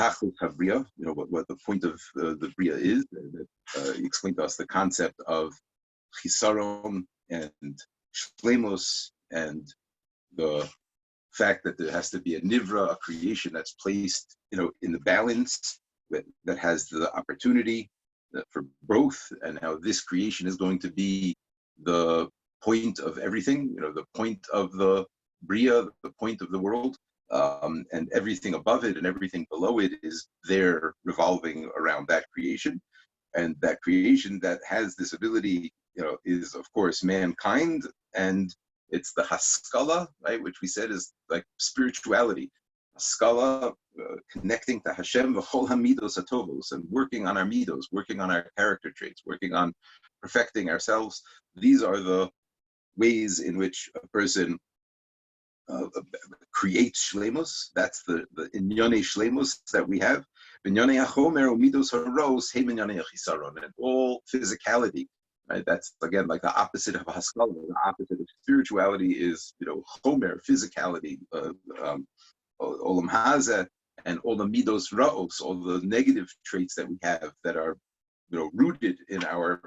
Tachlis Habriya, what the point of the Bria is. He explained to us the concept of Chisaron and Shlemos, and the fact that there has to be a Nivra, a creation that's placed, in the balance, that has the opportunity for growth, and how this creation is going to be the point of everything, the point of the Bria, the point of the world, and everything above it and everything below it is there revolving around that creation. And that creation that has this ability, is of course mankind, and it's the Haskalah, right, which we said is like spirituality. Haskalah, connecting to Hashem, v'chol hamidos hatovos, and working on our midos, working on our character traits, working on perfecting ourselves. These are the ways in which a person creates shlemus. That's the inyone shlemus that we have. Inyone achomer umidos haros he inyone achisaron, and all physicality. Right? That's again like the opposite of haskalah. The opposite of spirituality is chomer, physicality, olam hazeh, and all the midos raos, all the negative traits that we have that are rooted in our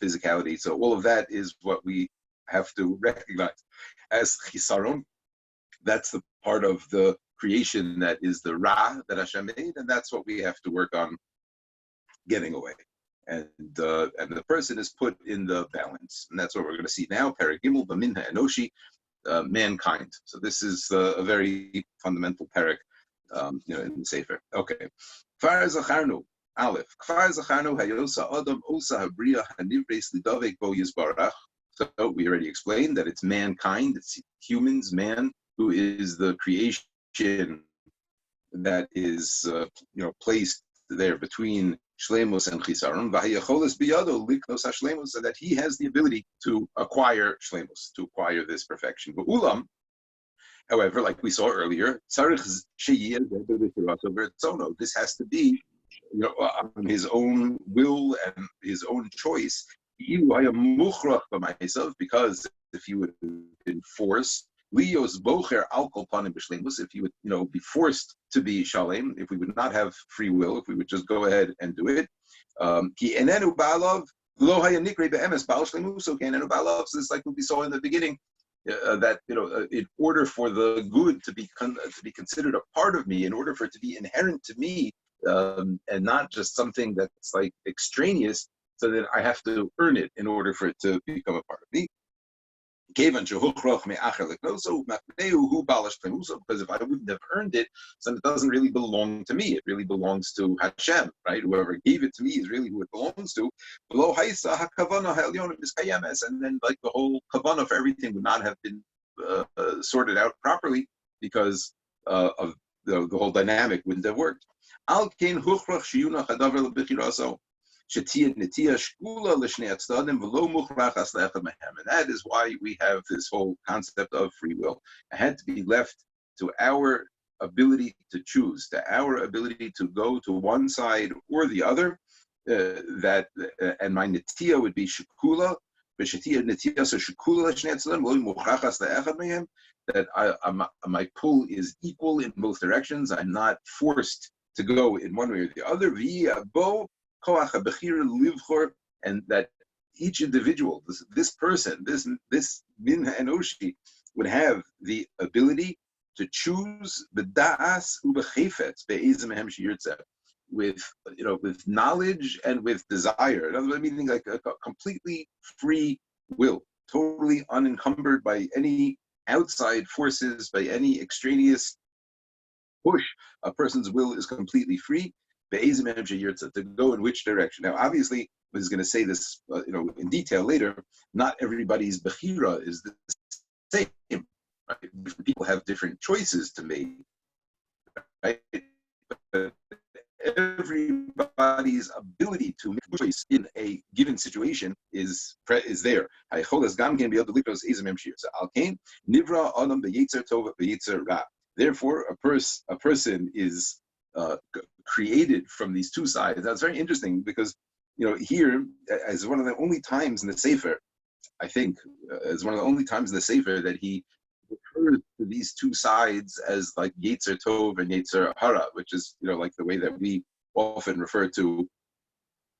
physicality. So all of that is what we have to recognize as chisaron. That's the part of the creation that is the ra that Hashem made, and that's what we have to work on getting away. And the person is put in the balance, and that's what we're going to see now. Paragimel b'minha enoshi, mankind. So this is a very fundamental parak, in the Sefer. Okay. Kfar zacharnu aleph. Kfar zacharnu hayosa adam osa habriya hanivres lidavek bo yizbarach. So we already explained that it's mankind, it's humans, man, who is the creation that is, placed there between Shlemos and Chisaron, Vahayacholis biyado liknos hashlemus, so that he has the ability to acquire Shlemos, to acquire this perfection. But Ulam, however, like we saw earlier, this has to be, on his own will and his own choice. Because if he would have been forced, Leos bocher alkol panim b'shleimus, if he would, be forced to be shalem, if we would not have free will, if we would just go ahead and do it, ki enenu ba'alav lo haya nikre be'emes ba'al shleimus, so enenu ba'alav. So it's like what we saw in the beginning, that in order for the good to be considered a part of me, in order for it to be inherent to me, and not just something that's like extraneous, so that I have to earn it in order for it to become a part of me. Because if I wouldn't have earned it, so it doesn't really belong to me. It really belongs to Hashem, right? Whoever gave it to me is really who it belongs to. And then like the whole kavanah for everything would not have been sorted out properly, because of the whole dynamic wouldn't have worked. And that is why we have this whole concept of free will. It had to be left to our ability to choose, to our ability to go to one side or the other. And my netiya would be shikula, that my pull is equal in both directions. I'm not forced to go in one way or the other. And that each individual, this person, this minha enoshi, would have the ability to choose b'da'as u'b'chefetz be'ezem mehem sheyirtzeh, with knowledge and with desire. In other words, meaning like a completely free will, totally unencumbered by any outside forces, by any extraneous push. A person's will is completely free. To go in which direction. Now, obviously, I was going to say this, in detail later. Not everybody's bechira is the same. Right? Different people have different choices to make. Right? But everybody's ability to make a choice in a given situation is there. Therefore, a person is created from these two sides. That's very interesting, because here, as one of the only times in the Sefer, I think, as one of the only times in the Sefer that he refers to these two sides as like Yetzer Tov and Yetzer Hara, which is, like the way that we often refer to,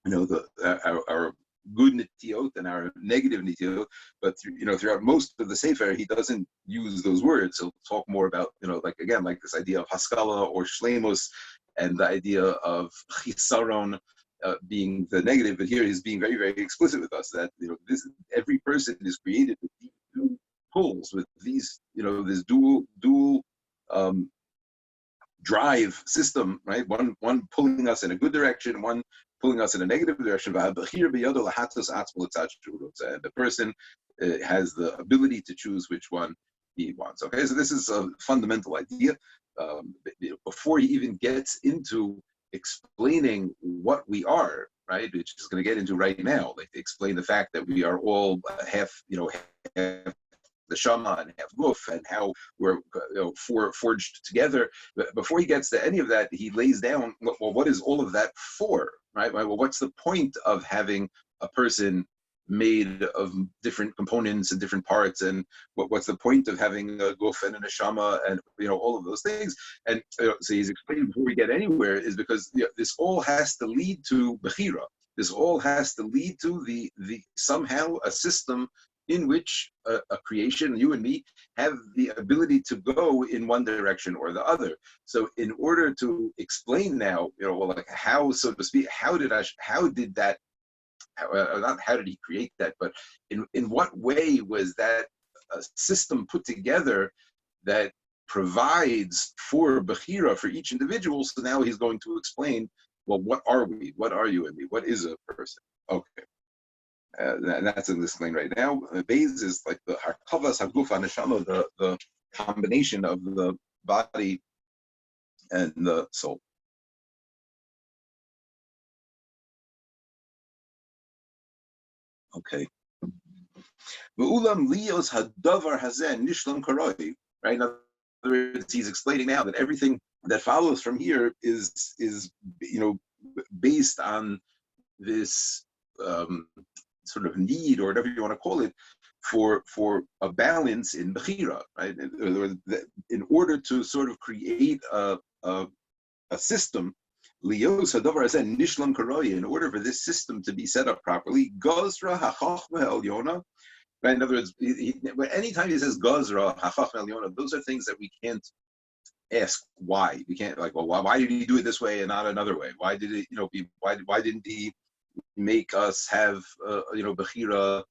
our good nitiyot and our negative nitiyot. But throughout most of the Sefer, he doesn't use those words. He'll talk more about, like this idea of haskala or shleimus, and the idea of chisaron being the negative. But here he's being very, very explicit with us that every person is created with these two pulls, with these this dual drive system, right? One pulling us in a good direction, one pulling us in a negative direction. And the person has the ability to choose which one he wants. Okay, so this is a fundamental idea. Before he even gets into explaining what we are, right, which is going to get into right now, like to explain the fact that we are all half the Shama and have Guf, and how we're forged together. But before he gets to any of that, he lays down, well, what is all of that for, right? Well, what's the point of having a person made of different components and different parts, and what's the point of having a Guf and a Neshama, and all of those things? And so he's explaining before we get anywhere is because this all has to lead to Bechira. This all has to lead to the somehow a system in which a creation, you and me, have the ability to go in one direction or the other. So in order to explain now, like how, so to speak, not how did he create that, but in what way was that a system put together that provides for Bechira for each individual? So now he's going to explain, well, what are we? What are you and me? What is a person? Okay. And that's in this lane right now. Beis is like the harkavas haguf neshama, the combination of the body and the soul. Okay. Ve'ulam lios hadavar hazen nishlam karoi. Right. In other words, he's explaining now that everything that follows from here is based on this sort of need, or whatever you want to call it, for a balance in Bechira, right? In order to sort of create a system, Lios Hadavar Hazen Nishlam Karoi, in order for this system to be set up properly, Gazra HaChachma Elyona. Right? In other words, anytime he says Gazra HaChachma Elyona, those are things that we can't ask why. We can't why did he do it this way and not another way? Why did it, why didn't he make us have Bechira,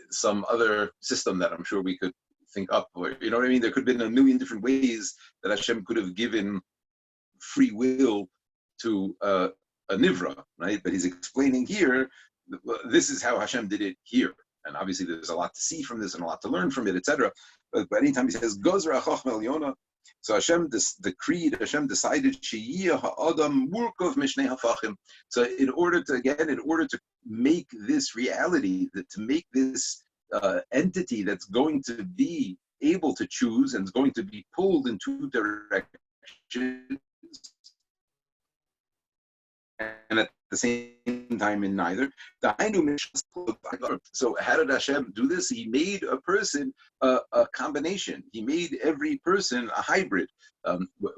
some other system that I'm sure we could think up, or what I mean? There could have been a million different ways that Hashem could have given free will to a Nivra, right? But he's explaining here, this is how Hashem did it here. And obviously there's a lot to see from this and a lot to learn from it, etc. But anytime he says, Gozra Chachma Elyona, so Hashem decreed, Hashem decided, ha'adam murkov mishnei hafachim. So in order to make this reality, to make this entity that's going to be able to choose and is going to be pulled in two directions, and at the same time in neither. So how did Hashem do this? He made a person a combination. He made every person a hybrid.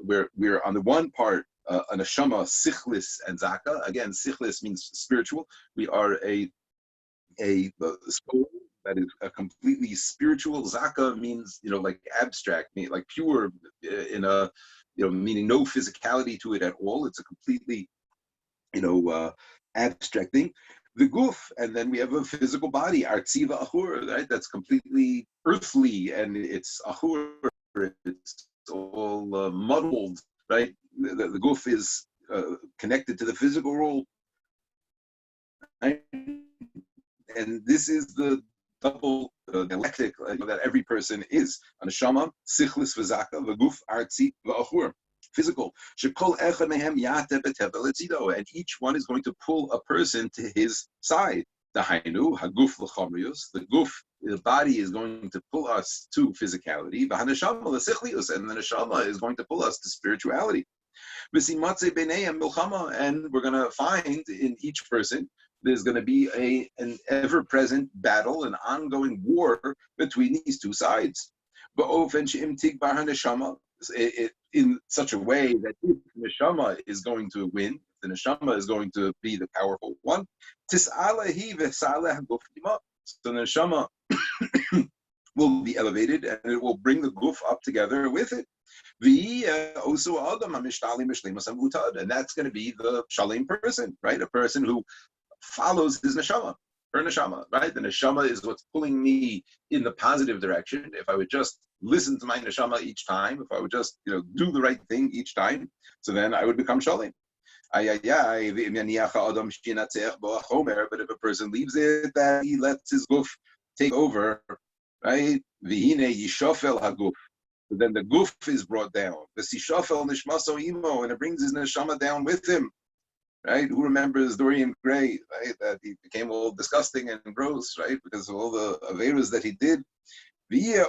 We're on the one part an neshama, sichlis, and zaka. Again, sichlis means spiritual. We are a soul that is a completely spiritual. Zaka means like abstract, like pure, in a meaning no physicality to it at all. It's a completely abstract thing. The guf, and then we have a physical body, artziva ahur, right? That's completely earthly, and it's ahur, it's all muddled, right? The guf is connected to the physical world, right? And this is the double dialectic that every person is. An neshama, sichlis v'zaka, v'guf, artzi, v'ahur. Physical, and each one is going to pull a person to his side. The guf, the body, is going to pull us to physicality, and the neshama is going to pull us to spirituality. And we're going to find in each person there's going to be an ever-present battle, an ongoing war between these two sides. Ba'ofen she'im tigbar haneshama, in such a way that if the neshama is going to win, the neshama is going to be the powerful one, tis'alahi v'sa'aleh haguf lima. So the neshama will be elevated, and it will bring the guf up together with it. And that's going to be the shalim person, right? A person who follows his neshama, her neshama, right? The neshama is what's pulling me in the positive direction. If I would just listen to my neshama each time, if I would just, do the right thing each time, so then I would become shalim. But if a person leaves it, that he lets his guf take over, right? So then the guf is brought down. The sishafel nishmaso imo, and it brings his neshama down with him. Right? Who remembers Dorian Gray, right? That he became all disgusting and gross, right? Because of all the averas that he did.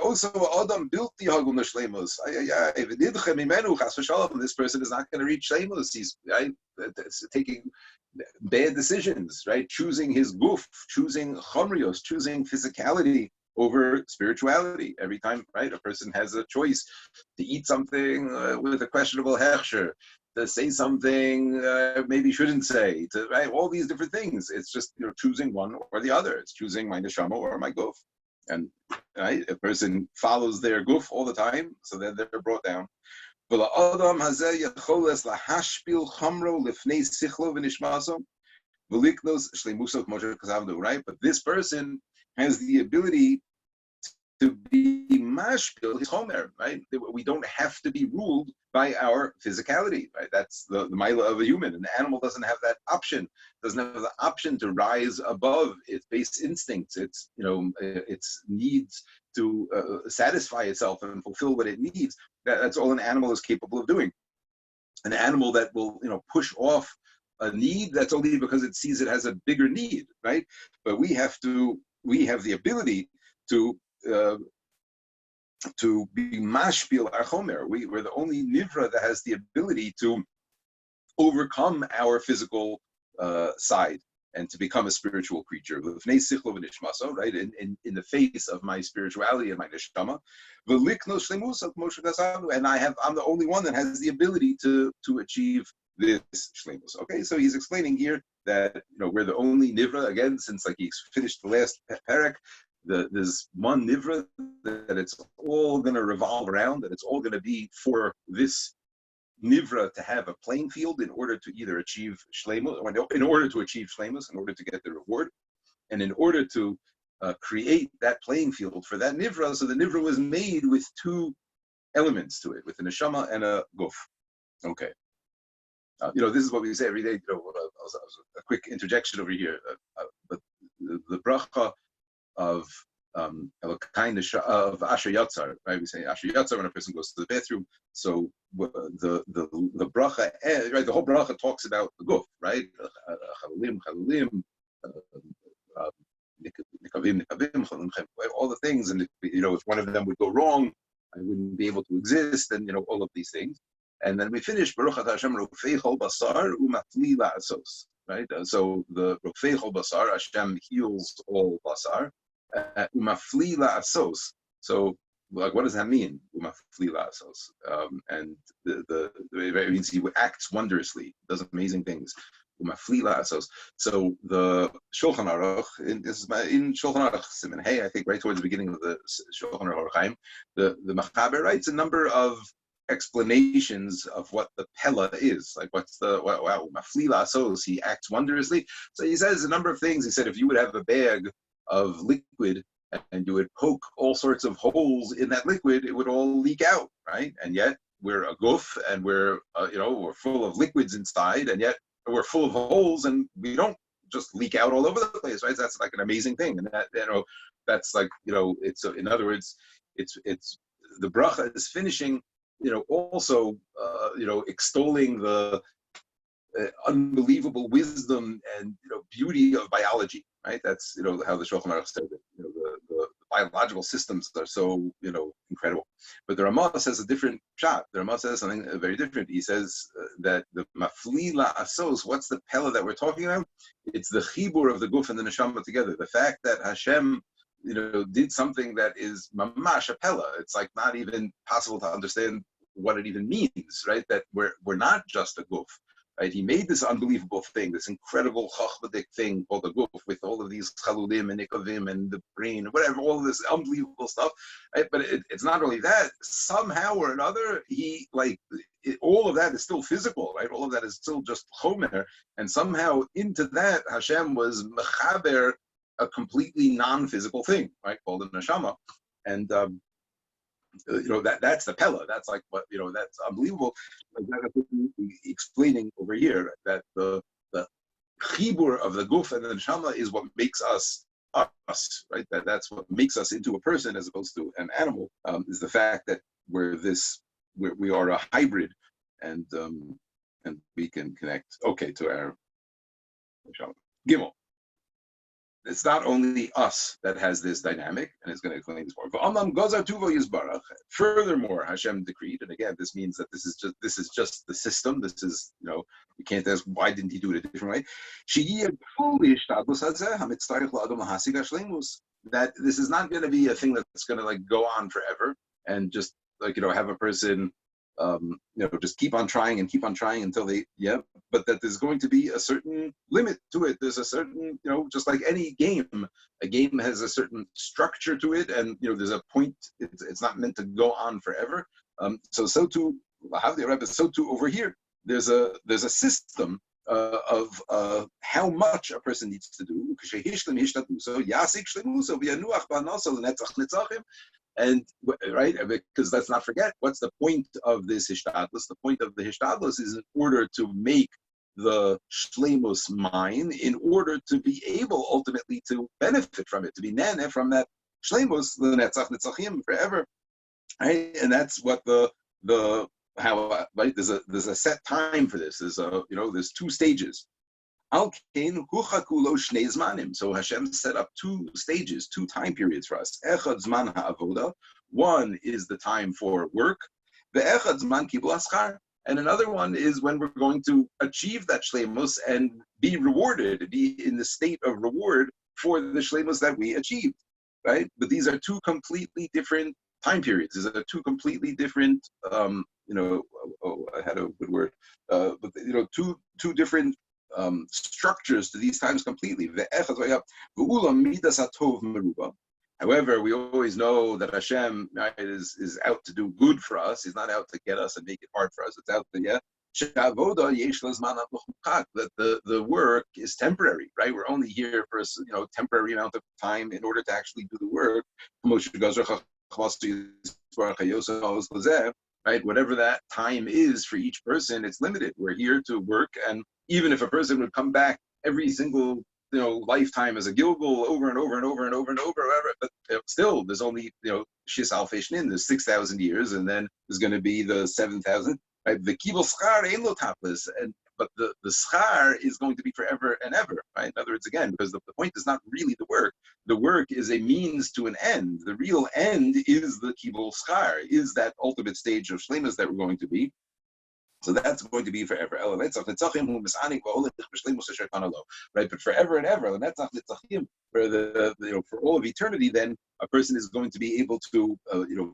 Also, Adam built the hagul neshlemus. This person is not going to reach shlemus. He's right, taking bad decisions, right? Choosing his guf, choosing chomrios, choosing physicality over spirituality. Every time, right, a person has a choice to eat something with a questionable hechsher, to say something maybe shouldn't say, to, right, all these different things. It's just choosing one or the other. It's choosing my neshama or my guf. And right, a person follows their guf all the time, so then they're brought down. Right, but this person has the ability to be mashpil his homer, right? We don't have to be ruled by our physicality, right? That's the milah of a human. An animal doesn't have that option, doesn't have the option to rise above its base instincts, its needs to satisfy itself and fulfill what it needs. That's all an animal is capable of doing. An animal that will, push off a need, that's only because it sees it has a bigger need, right? But we have the ability to be mashpil our chomer. We're the only nivra that has the ability to overcome our physical side and to become a spiritual creature. Right? In the face of my spirituality and my neshama. And I'm the only one that has the ability to achieve this shlemus. Okay, so he's explaining here that we're the only nivra, again, since like he's finished the last parak. There's one nivra that it's all going to revolve around, that it's all going to be for this nivra to have a playing field in order to either achieve shleimus, or in order to achieve shleimus, in order to get the reward, and in order to create that playing field for that nivra. So the nivra was made with two elements to it, with a neshama and a guf. Okay. This is what we say every day. A quick interjection over here, but the bracha of Asher Yatzar, right? We say Asher Yatzar when a person goes to the bathroom. So the bracha, right? The whole bracha talks about the guf, right? Chalulim, nikavim, all the things, and if one of them would go wrong, I wouldn't be able to exist, and all of these things. And then we finish Baruch Atah Hashem Rofei Chol Basar Umatli La'asos, right? So the Rofei Chol Basar, Hashem heals all basar. Umafli la'asos. So, like, what does that mean? Umafli la'asos. And it means he acts wondrously, does amazing things. Umafli la'asos. So the Shulchan Aruch, in Shulchan Aruch Siman Hey, I think right towards the beginning of the Shulchan Aruch Chaim, the Machaber writes a number of explanations of what the Pella is. Like, what's wow, Umafli la'asos, he acts wondrously. So he says a number of things. He said, if you would have a bag of liquid and you would poke all sorts of holes in that liquid, it would all leak out, right? And yet we're a guf, and we're full of liquids inside, and yet we're full of holes, and we don't just leak out all over the place, right? That's like an amazing thing, and that that's like it's in other words, it's the bracha is finishing, also extolling the unbelievable wisdom and beauty of biology, right? That's how the Shulchan Aruch says it. The biological systems are so incredible. But the Ramah says a different shot. The Ramah says something very different. He says that the mafli la'asos, what's the pella that we're talking about? It's the chibur of the guf and the neshama together. The fact that Hashem did something that is mamash apella. It's like not even possible to understand what it even means, right? That we're not just a guf, right? He made this unbelievable thing, this incredible chachmadik thing called a guf with all of these chalulim and nikavim and the brain, whatever, all of this unbelievable stuff, right? But it's not only that. Somehow or another, all of that is still physical, right? All of that is still just chomer, and somehow into that Hashem was mechaber a completely non-physical thing, right? Called a neshama, and that's the pella. That's like what that's unbelievable. That's what we're explaining over here, that the chibur of the guf and the neshama is what makes us, right? That's what makes us into a person as opposed to an animal. Is the fact that we are a hybrid, and we can connect to our neshama. Gimel. It's not only us that has this dynamic, and it's going to explain this more. Furthermore, Hashem decreed, and again, this means that this is just the system. This is, you can't ask why didn't he do it a different way. That this is not going to be a thing that's going to go on forever and just have a person just keep on trying until but that there's going to be a certain limit to it. There's a certain, just like any game, a game has a certain structure to it, and there's a point. It's not meant to go on forever. So too, so too over here, there's a system of how much a person needs to do. And right, because let's not forget, what's the point of this hishtadlus? The point of the hishtadlus is in order to make the shleimus mine, in order to be able ultimately to benefit from it, to be nene from that shleimus, the netzach netzachim, forever. Right, and that's what how right. There's a set time for this. There's two stages. So Hashem set up two stages, two time periods for us. One is the time for work, and another one is when we're going to achieve that shleimus and be rewarded, be in the state of reward for the shleimus that we achieved, right? But these are two completely different time periods. These are two completely different, I had a good word, but two different structures to these times completely. However, we always know that Hashem, right, is out to do good for us. He's not out to get us and make it hard for us. It's out to that the work is temporary, right? We're only here for a temporary amount of time in order to actually do the work. Right, whatever that time is for each person, it's limited. We're here to work, and even if a person would come back every single lifetime as a Gilgul over and over and over and over and over, but still there's only Shis Alfei Shnin, there's 6,000 years, and then there's going to be the 7,000. Right, the Kibul Schar Ein Lo Taplis, but the schar is going to be forever and ever, right? In other words, again, because the point is not really the work. The work is a means to an end. The real end is the kibul schar, is that ultimate stage of shleimus that we're going to be. So that's going to be forever. Right? But forever and ever, for all of eternity, then a person is going to be able to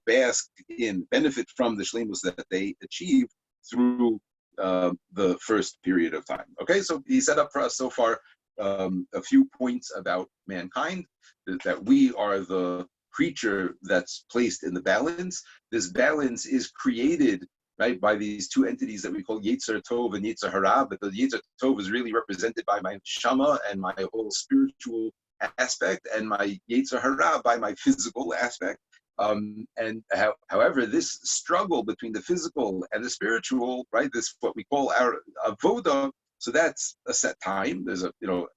bask in, benefit from the shleimus that they achieve through the first period of time. Okay, so he set up for us so far a few points about mankind, that we are the creature that's placed in the balance. This balance is created, right, by these two entities that we call Yetzer Tov and Yetzer Hara, but the Yetzer Tov is really represented by my Shama and my whole spiritual aspect, and my Yetzer Hara by my physical aspect. However, this struggle between the physical and the spiritual, right, this what we call our avoda, so that's a set time. There's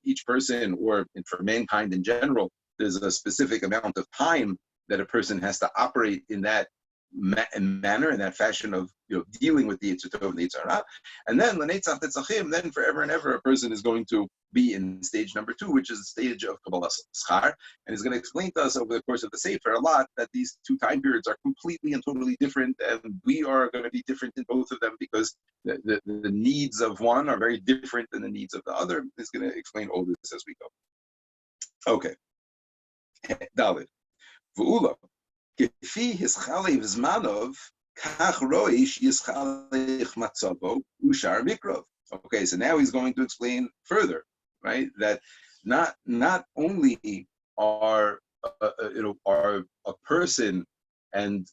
each person, or for mankind in general, there's a specific amount of time that a person has to operate in that manner, in that fashion of dealing with the Yetzer Tov and the Yetzer Hara. And then l'neitzach netzachim, then forever and ever, a person is going to be in stage number 2, which is the stage of Kabbalah Schar. And he's going to explain to us over the course of the Sefer a lot that these two time periods are completely and totally different, and we are going to be different in both of them because the needs of one are very different than the needs of the other. He's going to explain all this as we go. Okay. Dalit. V'ula, kefi hischalev zmanov, kach roish yischalech matzavo ushar mikrov. Okay, so now he's going to explain further, right? That not only are are a person and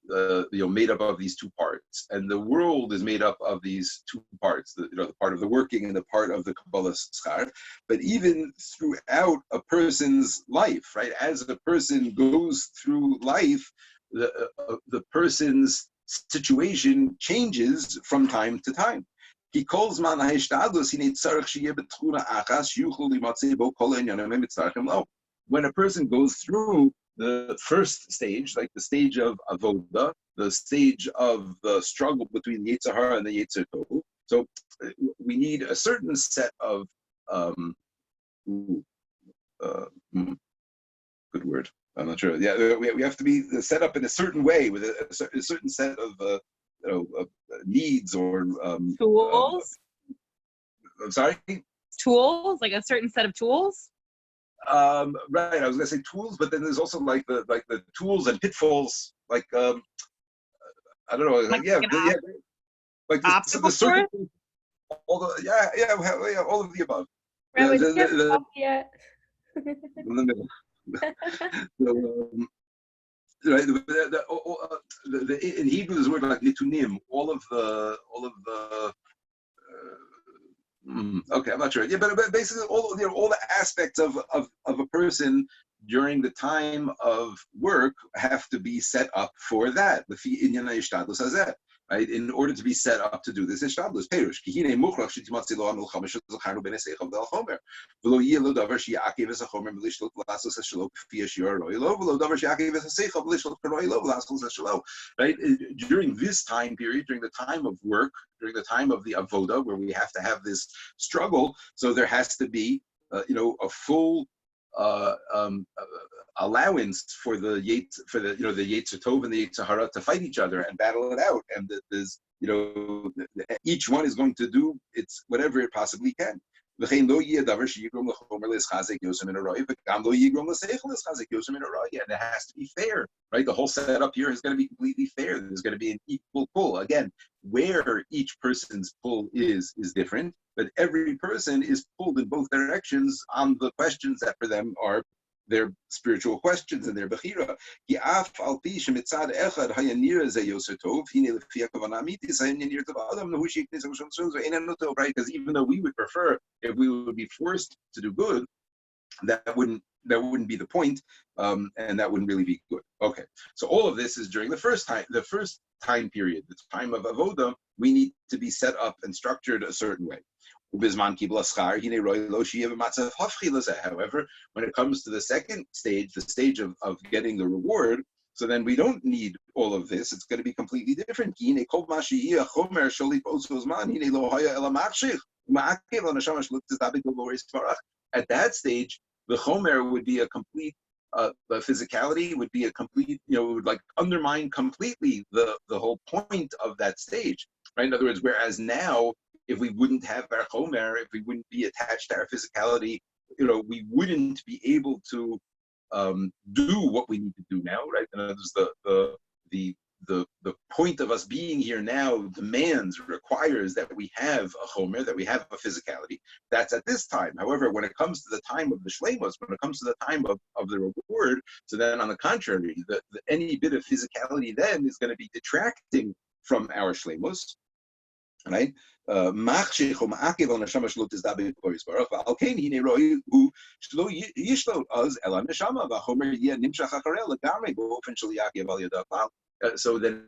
made up of these two parts, and the world is made up of these two parts, the part of the working and the part of the Kabbalah schar, but even throughout a person's life, right? As a person goes through life, the person's situation changes from time to time. He calls man ha'ishtadlus hinei tzarich sheyeh betchuna achas yuchlu limatzei bo kol ha'inyanim mitzarchim lo. When a person goes through the first stage, like the stage of avoda, the stage of the struggle between the Yetzer Hara and the Yetzer Tov, so we need a certain set of good word. I'm not sure. Yeah, we have to be set up in a certain way with a certain set of needs or tools. I'm sorry. Tools, like a certain set of tools. Right. I was gonna say tools, but then there's also like the tools and pitfalls. Like I don't know. Like the certain all the all of the above. Right, In the middle. So, right, in Hebrew, there's a word like nitunim. All of the. Okay, I'm not sure. Yeah, but basically, all the aspects of a person during the time of work have to be set up for that. Right, in order to be set up to do this, ishtadlus perush. Kihine muchrach shetimatzi lo hamilchama shezacharnu ben eseichav del chomer. V'lo yeh lo davar sheyakev es hachomer v'lishlot v'lasos es shelo k'fi yeshir roi lo v'lo davar sheyakev es haseichav v'lishlot k'roi lo v'lasos es shelo. Right, during this time period, during the time of work, during the time of the avoda, where we have to have this struggle, so there has to be, a full allowance for the Yetzer Tov and the Yetzer Hara to fight each other and battle it out, and there's each one is going to do its whatever it possibly can. And it has to be fair, right? The whole setup here is going to be completely fair. There's going to be an equal pull. Again, where each person's pull is different, but every person is pulled in both directions on the questions that for them are their spiritual questions and their bechira. Right? Because even though we would prefer, if we would be forced to do good, that wouldn't be the point, and that wouldn't really be good. Okay, so all of this is during the first time period, the time of avoda. We need to be set up and structured a certain way. However, when it comes to the second stage, the stage of getting the reward, so then we don't need all of this. It's going to be completely different. At that stage, the chomer would be a complete, the physicality would be a complete, it would like undermine completely the whole point of that stage, right? In other words, whereas now, if we wouldn't have our chomer, if we wouldn't be attached to our physicality, we wouldn't be able to do what we need to do now, right? And the point of us being here now requires that we have a chomer, that we have a physicality. That's at this time. However, when it comes to the time of the shleimus, when it comes to the time of the reward, so then on the contrary, any bit of physicality then is going to be detracting from our shleimus. Right? So then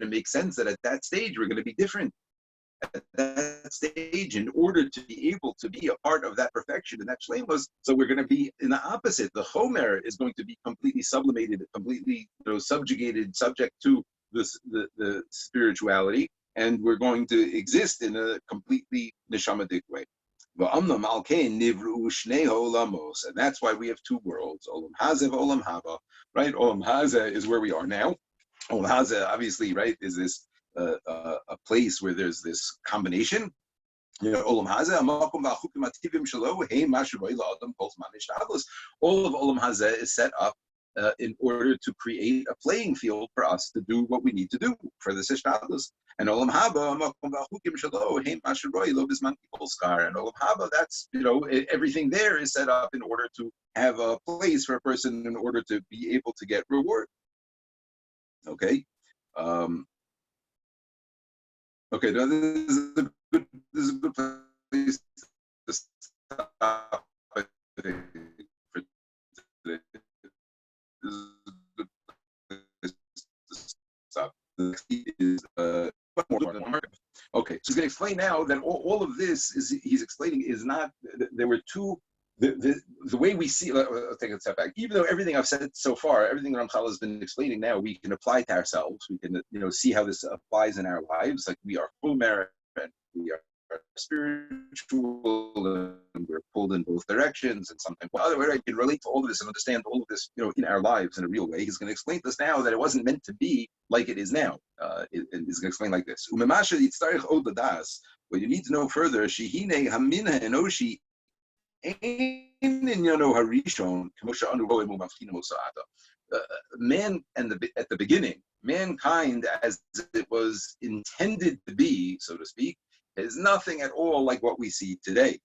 it makes sense that at that stage we're going to be different. At that stage, in order to be able to be a part of that perfection and that shleimus, so we're going to be in the opposite. The chomer is going to be completely sublimated, completely subjugated, subject to the spirituality. And we're going to exist in a completely neshamadik way. And that's why we have two worlds, Olam Hazeh and Olam Haba, right? Olam Hazeh is where we are now. Olam Hazeh, obviously, right, is this a place where there's this combination. Olam Hazeh, all of Olam Hazeh is set up in order to create a playing field for us to do what we need to do for the Sishtadlus. And Olam Haba, and Olam Haba, that's, everything there is set up in order to have a place for a person in order to be able to get reward. Okay. Okay, now this is a good place to stop, I think, for today. This is a good place to stop. The next is more than one. Okay, so he's going to explain now that all of this he's explaining is not. There were two. The way we see, I'll take a step back. Even though everything I've said so far, everything Ramchal has been explaining now, we can apply to ourselves. We can, see how this applies in our lives. Like we are chomer and we are spiritual, and we're pulled in both directions. And sometimes, other way, I can relate to all of this and understand all of this, in our lives in a real way. He's going to explain to us now that it wasn't meant to be like it is now. And he's going to explain like this: what you need to know further, shehine hamina enoshi. Man and at the beginning, mankind as it was intended to be, so to speak, is nothing at all like what we see today.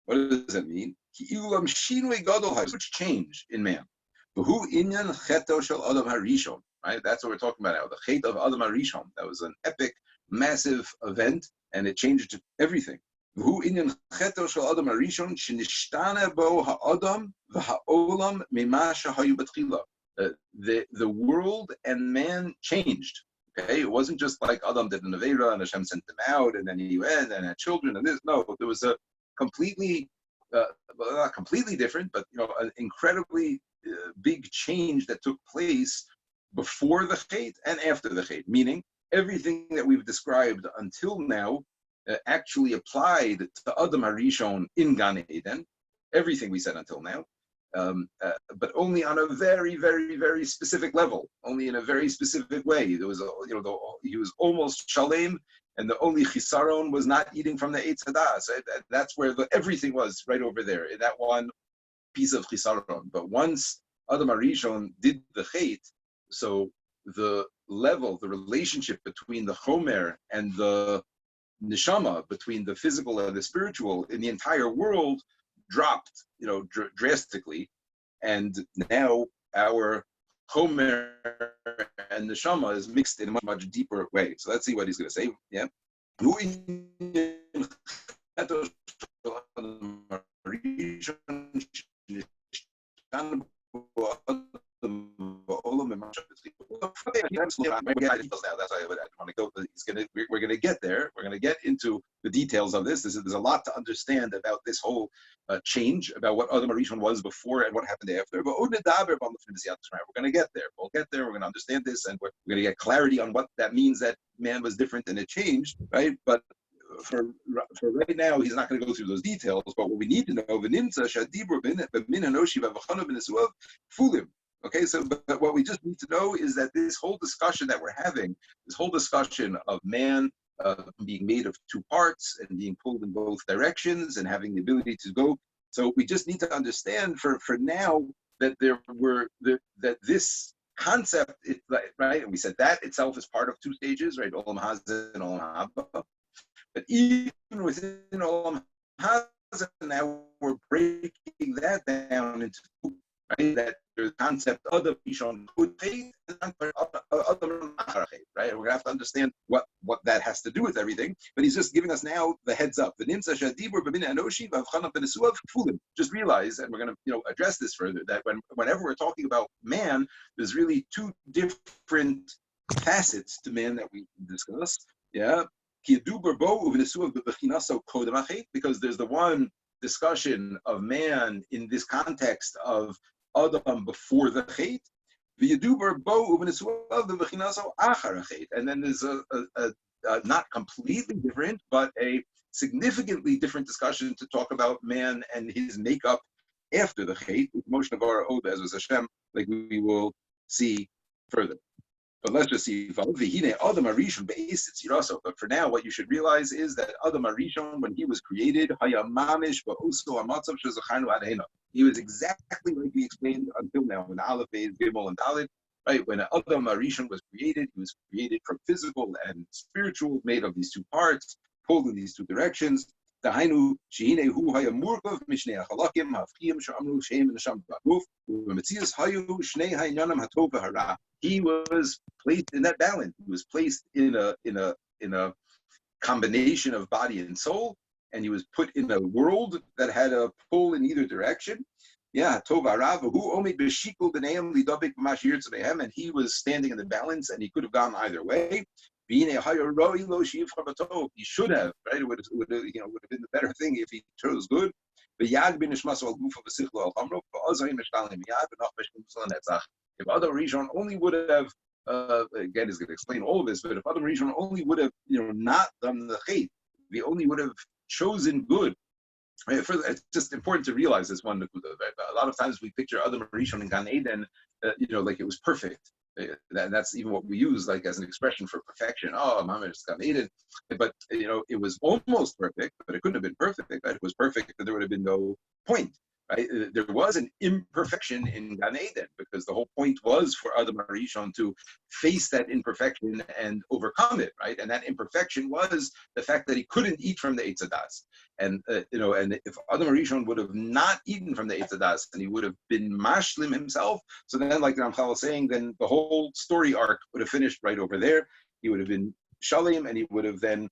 What does that mean? Huge change in man. Right? That's what we're talking about now. The Chet of Adam HaRishon. That was an epic, massive event, and it changed everything. The world and man changed. Okay, it wasn't just like Adam did an Avera and Hashem sent him out, and then he went and had children and this. No, there was a completely, not completely different, but an incredibly big change that took place before the Chet and after the Chet. Meaning, everything that we've described until now actually applied to Adam HaRishon in Gan Eden, everything we said until now, but only on a very, very, very specific level, only in a very specific way. There was, he was almost shalem, and the only chisaron was not eating from the Eitz Hadas. That's where everything was, right over there, in that one piece of chisaron. But once Adam HaRishon did the Chet, so the level, the relationship between the Chomer and the neshama, between the physical and the spiritual in the entire world dropped, drastically, and now our chomer and neshama is mixed in a much, much deeper way. So let's see what he's going to say. Yeah. That's why I want to go. We're going to get there. We're going to get into the details of this. There's a lot to understand about this whole change, about what Adam HaRishon was before and what happened after. But we're going to get there. We'll get there. We're going to understand this, and we're going to get clarity on what that means, that man was different and it changed, right? But for right now, he's not going to go through those details. But what we need to know, okay, so but what we just need to know is that this whole discussion that we're having, this whole discussion of man being made of two parts and being pulled in both directions and having the ability to go. So we just need to understand for now that that this concept, right? And we said that itself is part of two stages, right? Olam Hazeh and Olam Haba. But even within Olam Hazeh, now we're breaking that down into two, right? That there's the concept of the Rishon good faith and other right? We're going to have to understand what that has to do with everything. But he's just giving us now the heads up. Just realize, and we're going to address this further, that whenever we're talking about man, there's really two different facets to man that we discuss. Yeah. Because there's the one discussion of man in this context of Adam before the Chet, and then there's a not completely different, but a significantly different discussion to talk about man and his makeup after the Chet, with motion of our Oda as Hashem, like we will see further. But let's just see. But for now, what you should realize is that Adam HaRishon, when he was created, He was exactly like we explained until now, when Aleph, Beis, Gimel, and Dalet. Right, when Adam Arishon was created, he was created from physical and spiritual, made of these two parts, pulled in these two directions. Dahainu shehine hu haya murkav mishnei halakim hafchiyim she'amru shehem v'neshama b'guf u'metzias hayu shnei ha'inyanim hatov v'hara. He was placed in that balance. He was placed in a combination of body and soul, and he was put in a world that had a pull in either direction. Yeah, Tov Arav, who omid b'shikul b'neim lidobik b'mashir tzveihem, and he was standing in the balance, and he could have gone either way. He should have, right? It would have been the better thing if he chose good. If Adam Rishon only would have, again, he's going to explain all of this, but if Adam Rishon only would have, not done the chait, he only would have chosen good. Right? It's just important to realize this one. A lot of times we picture Adam Rishon in Gan Eden, like it was perfect. That's even what we use like as an expression for perfection. Oh, Mama just Gan Eden, but it was almost perfect, but it couldn't have been perfect. Right? It was perfect, but there would have been no point. Right? There was an imperfection in Gan Eden because the whole point was for Adam Rishon to face that imperfection and overcome it, right? And that imperfection was the fact that he couldn't eat from the Eitz Hadas. And and if Adam Rishon would have not eaten from the Eitz Hadas and he would have been mashlim himself, so then, like the Ramchal was saying, then the whole story arc would have finished right over there. He would have been shalim, and he would have then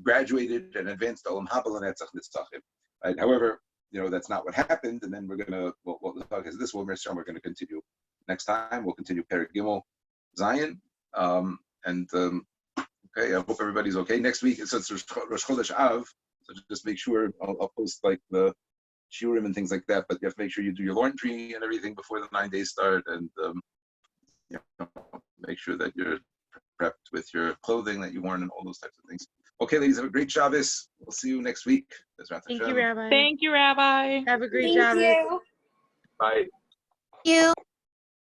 graduated and advanced to Olam Haba L'Netzach Nitzachim. Right? However, that's not what happened, and then we're gonna. What the talk is this? We're going to continue next time. We'll continue Perek Gimel, Zion, okay. I hope everybody's okay. Next week, so it's Rosh Chodesh Av, so just make sure I'll post like the shiurim and things like that. But you have to make sure you do your laundry and everything before the 9 days start, and make sure that you're prepped with your clothing that you worn and all those types of things. Okay, ladies, have a great Shabbos. We'll see you next week. Thank you, Rabbi. Thank you, Rabbi. Have a great Shabbos. Bye. Thank you.